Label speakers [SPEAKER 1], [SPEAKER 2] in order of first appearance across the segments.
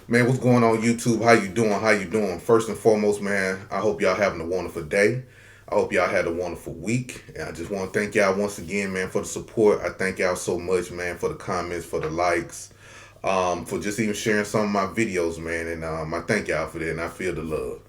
[SPEAKER 1] Man, what's going on YouTube? How you doing? How you doing? First and foremost, man, I hope y'all having a wonderful day. I hope y'all had a wonderful week. And I just want to thank y'all once again, man, for the support. I thank y'all so much, man, for the comments, for the likes, for just even sharing some of my videos, man. And I thank y'all for that, and I feel the love.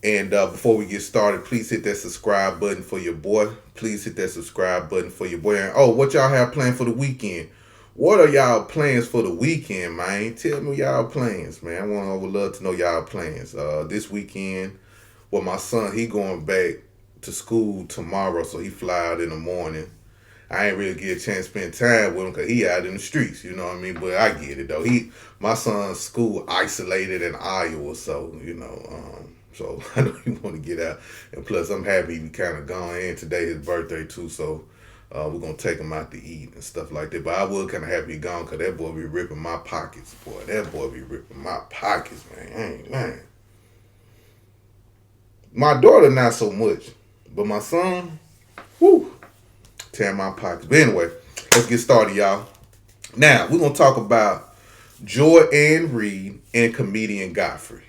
[SPEAKER 1] And before we get started, please hit that subscribe button for your boy. Please hit that subscribe button for your boy. And oh, what y'all have planned for the weekend? What are y'all plans for the weekend, man? Tell me y'all plans, man. I would love to know y'all plans. This weekend, well, my son, he going back to school tomorrow, so he fly out in the morning. I ain't really get a chance to spend time with him because he out in the streets, you know what I mean? But I get it, though. My son's school isolated in Iowa, so I know he want to get out. And plus, I'm happy he kind of gone in. Today his birthday, too, so we're going to take him out to eat and stuff like that. But I was kind of happy he gone because that boy be ripping my pockets, boy. That boy be ripping my pockets, man. Man. My daughter, not so much. But my son, whoo, tearing my pockets. But anyway, let's get started, y'all. Now, we're going to talk about Joy Ann Reid and comedian Godfrey.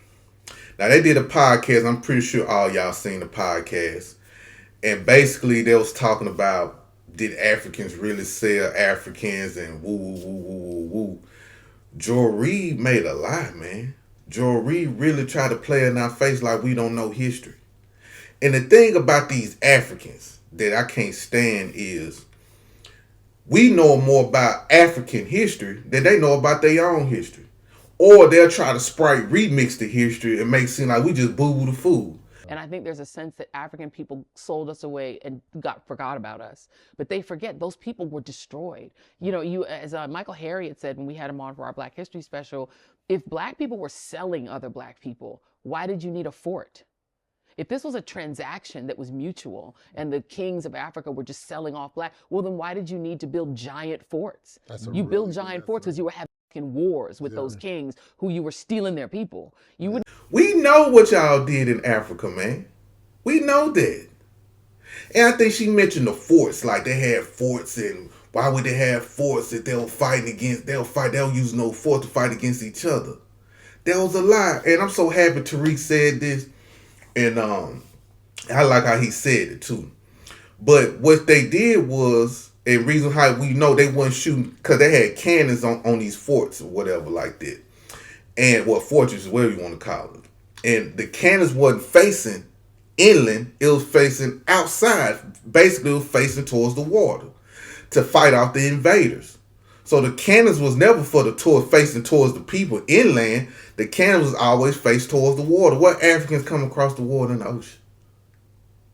[SPEAKER 1] Now, they did a podcast. I'm pretty sure all y'all seen the podcast. And basically, they was talking about, did Africans really sell Africans and woo, woo, woo, woo, woo, woo. Joy Reid made a lie, man. Joy Reid really tried to play in our face like we don't know history. And the thing about these Africans that I can't stand is we know more about African history than they know about their own history. Or they'll try to sprite remix the history and make it seem like we just boo-boo the fool.
[SPEAKER 2] And I think there's a sense that African people sold us away and forgot about us. But they forget those people were destroyed. You know, as Michael Harriot said when we had him on for our Black History special, if Black people were selling other Black people, why did you need a fort? If this was a transaction that was mutual and the kings of Africa were just selling off Black, well, then why did you need to build giant forts? You build giant forts because you were having wars with those kings who you were stealing their people. You would.
[SPEAKER 1] We know what y'all did in Africa, man. We know that. And I think she mentioned the forts, like they had forts, and why would they have forts if they'll use no fort to fight against each other? That was a lie. And I'm so happy Tariq said this. And I like how he said it too. But what they did was, and reason how we know they weren't shooting, because they had cannons on these forts or whatever like that. And fortresses, whatever you want to call it. And the cannons wasn't facing inland, it was facing outside. Basically, it was facing towards the water to fight off the invaders. So the cannons was never facing towards the people inland. The cannons was always faced towards the water. What Africans come across the water in the ocean?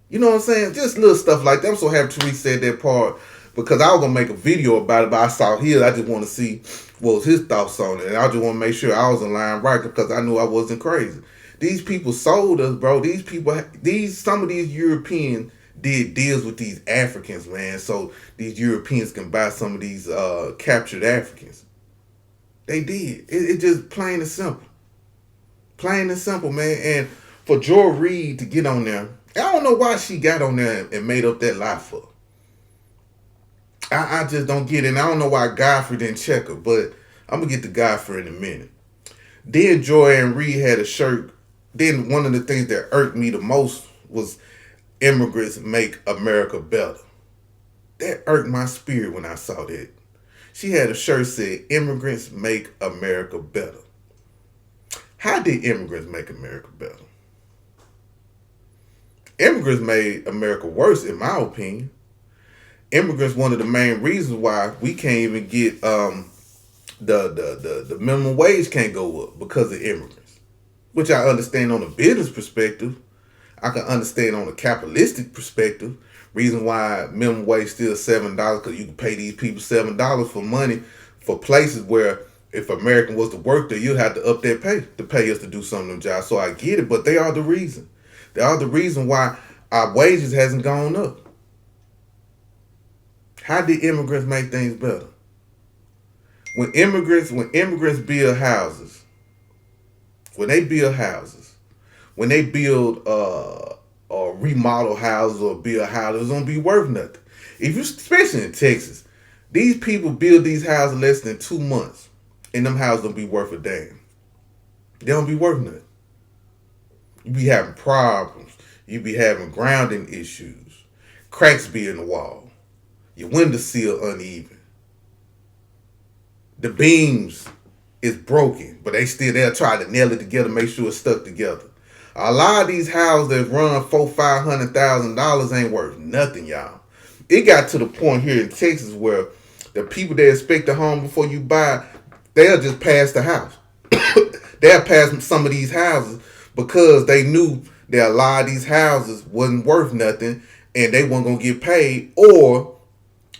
[SPEAKER 1] You know what I'm saying? Just little stuff like that. I'm so happy Tariq said that part because I was going to make a video about it, but I saw his. I just want to see what was his thoughts on it. And I just want to make sure I was in line right because I knew I wasn't crazy. These people sold us, bro. Some of these Europeans did deals with these Africans, man. So these Europeans can buy some of these captured Africans. They did. It just plain and simple. Plain and simple, man. And for Joy Reid to get on there, I don't know why she got on there and made up that lie for. I just don't get it. And I don't know why Godfrey didn't check her, but I'm going to get to Godfrey in a minute. Then Joy Ann Reid had a shirt. Then one of the things that irked me the most was immigrants make America better. That irked my spirit when I saw that. She had a shirt said, immigrants make America better. How did immigrants make America better? Immigrants made America worse, in my opinion. Immigrants, one of the main reasons why we can't even get the minimum wage can't go up because of immigrants. Which I understand on a business perspective. I can understand on a capitalistic perspective. Reason why minimum wage still $7 because you can pay these people $7 for money for places where if American was to work there, you'd have to up their pay to pay us to do some of them jobs. So I get it, but they are the reason. They are the reason why our wages hasn't gone up. How did immigrants make things better? When immigrants build houses, when they build or remodel houses or build houses, it's gonna be worth nothing. If you, especially in Texas, these people build these houses less than 2 months, and them houses don't be worth a damn. They don't be worth nothing. You be having problems. You be having grounding issues. Cracks be in the wall. Your window sill uneven. The beams is broken, but they'll try to nail it together, make sure it's stuck together. A lot of these houses that run $400,000-$500,000 ain't worth nothing, y'all. It got to the point here in Texas where the people that inspect the home before you buy, they'll just pass the house. They'll pass some of these houses because they knew that a lot of these houses wasn't worth nothing and they weren't gonna get paid, or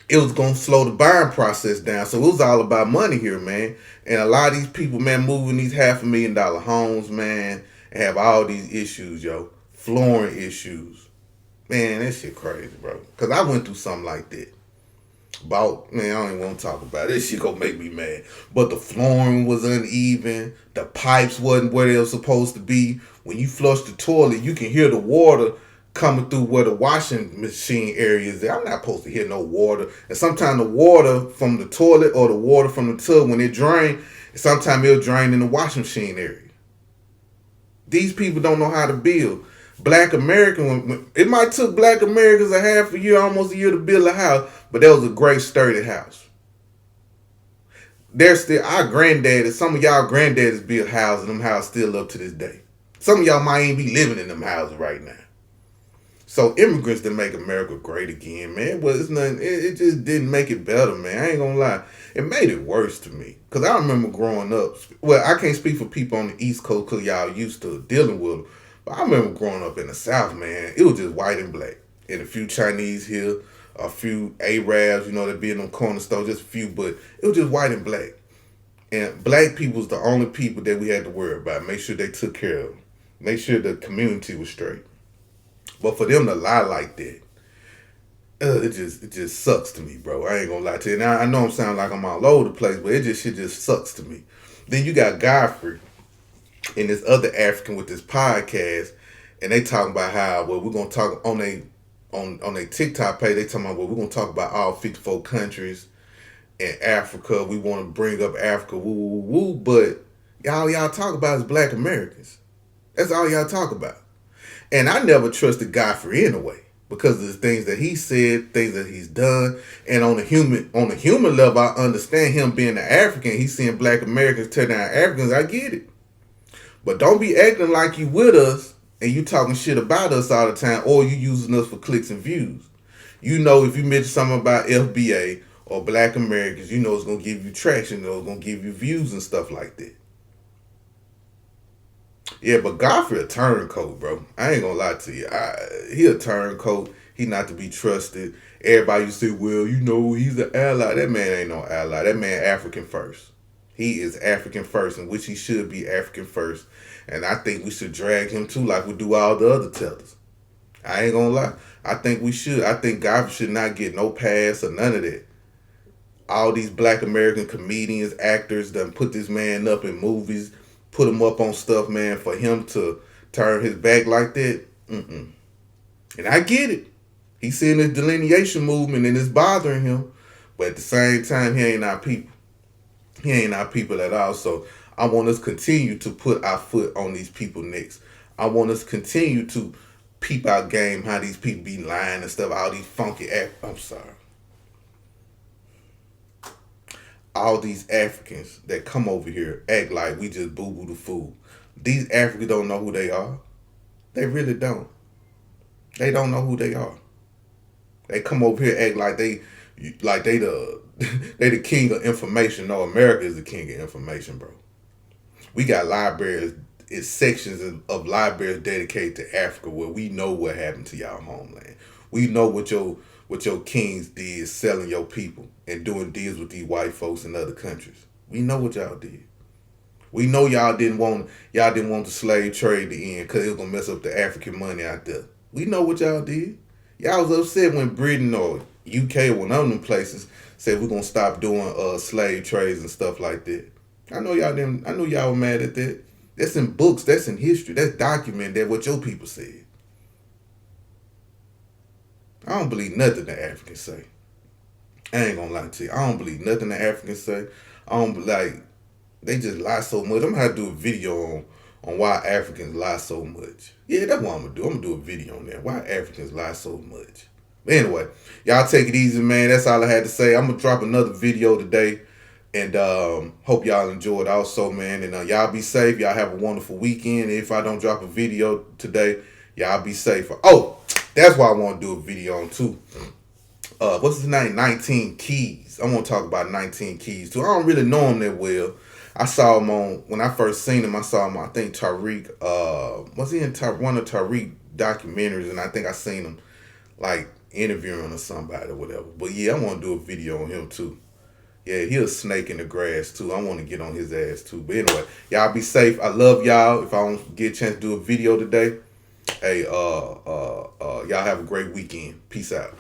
[SPEAKER 1] it was gonna slow the buying process down. So it was all about money here, man. And a lot of these people, man, moving these $500,000 homes, man, and have all these issues, yo. Flooring issues. Man, that shit crazy, bro. Cause I went through something like that. Man, I don't even want to talk about it. This shit gonna make me mad. But the flooring was uneven. The pipes wasn't where they were supposed to be. When you flush the toilet, you can hear the water coming through where the washing machine area is. I'm not supposed to hear no water. And sometimes the water from the toilet or the water from the tub, when it drains, sometimes it'll drain in the washing machine area. These people don't know how to build. Black American, it might took Black Americans a half a year, almost a year to build a house, but that was a great sturdy house. There's still our granddaddies, some of y'all granddaddies built houses, and them houses still up to this day. Some of y'all might even be living in them houses right now. So immigrants didn't make America great again, man. Well, it's nothing. It just didn't make it better, man. I ain't gonna lie. It made it worse to me. Because I remember growing up. Well, I can't speak for people on the East Coast because y'all used to dealing with them. But I remember growing up in the South, man. It was just white and black. And a few Chinese here, a few Arabs, that be in them corner stores, just a few. But it was just white and black. And black people was the only people that we had to worry about. Make sure they took care of them. Make sure the community was straight. But for them to lie like that, it just sucks to me, bro. I ain't gonna lie to you. Now I know I'm sounding like I'm all over the place, but shit just sucks to me. Then you got Godfrey and this other African with this podcast, and they talking about how we're gonna talk on a TikTok page. They talking about we're gonna talk about all 54 countries in Africa. We want to bring up Africa, woo woo woo. But y'all talk about is Black Americans. That's all y'all talk about. And I never trusted Godfrey anyway because of the things that he said, things that he's done. And on a human level, I understand him being an African. He's seeing Black Americans tear down Africans. I get it. But don't be acting like you with us and you talking shit about us all the time, or you using us for clicks and views. If you mention something about FBA or Black Americans, it's going to give you traction, it's going to give you views and stuff like that. Yeah, but Godfrey a turncoat, bro. I ain't gonna lie to you. He a turncoat. He not to be trusted. Everybody used to say, well, he's an ally. That man ain't no ally. That man African first. He is African first, in which he should be African first. And I think we should drag him too, like we do all the other tellers. I ain't gonna lie. I think we should. I think Godfrey should not get no pass or none of that. All these Black American comedians, actors done put this man up in movies, put him up on stuff, man, for him to turn his back like that. And I get it. He's seeing this delineation movement and it's bothering him. But at the same time, he ain't our people. He ain't our people at all. So I want us to continue to put our foot on these people necks. I want us to continue to peep out game how these people be lying and stuff. All these funky I'm sorry. All these Africans that come over here act like we just boo-boo the fool. These Africans don't know who they are. They really don't. They don't know who they are. They come over here act like they the king of information. No, America is the king of information, bro. We got libraries, it's sections of libraries dedicated to Africa where we know what happened to y'all homeland. We know what your kings did selling your people and doing deals with these white folks in other countries. We know what y'all did. We know y'all didn't want the slave trade to end because it was gonna mess up the African money out there. We know what y'all did. Y'all was upset when Britain or UK or one of them places said we're gonna stop doing slave trades and stuff like that. I know y'all were mad at that. That's in books, that's in history, that's documented, that's what your people said. I don't believe nothing the Africans say. I ain't gonna lie to you. I don't believe nothing the Africans say. I don't like they just lie so much. I'm gonna have to do a video on why Africans lie so much. Yeah, that's what I'm gonna do. I'm gonna do a video on that. Why Africans lie so much. But anyway, y'all take it easy, man. That's all I had to say. I'm gonna drop another video today. And hope y'all enjoyed also, man. And y'all be safe. Y'all have a wonderful weekend. If I don't drop a video today, y'all be safe. Oh, that's why I want to do a video on too. What's his name? 19 Keys. I want to talk about 19 Keys too. I don't really know him that well. I saw him when I first seen him. I saw him. I think Tariq. Was he in one of Tariq documentaries? And I think I seen him like interviewing or somebody or whatever. But yeah, I want to do a video on him too. Yeah, he a snake in the grass too. I want to get on his ass too. But anyway, y'all be safe. I love y'all. If I don't get a chance to do a video today, hey, y'all have a great weekend. Peace out.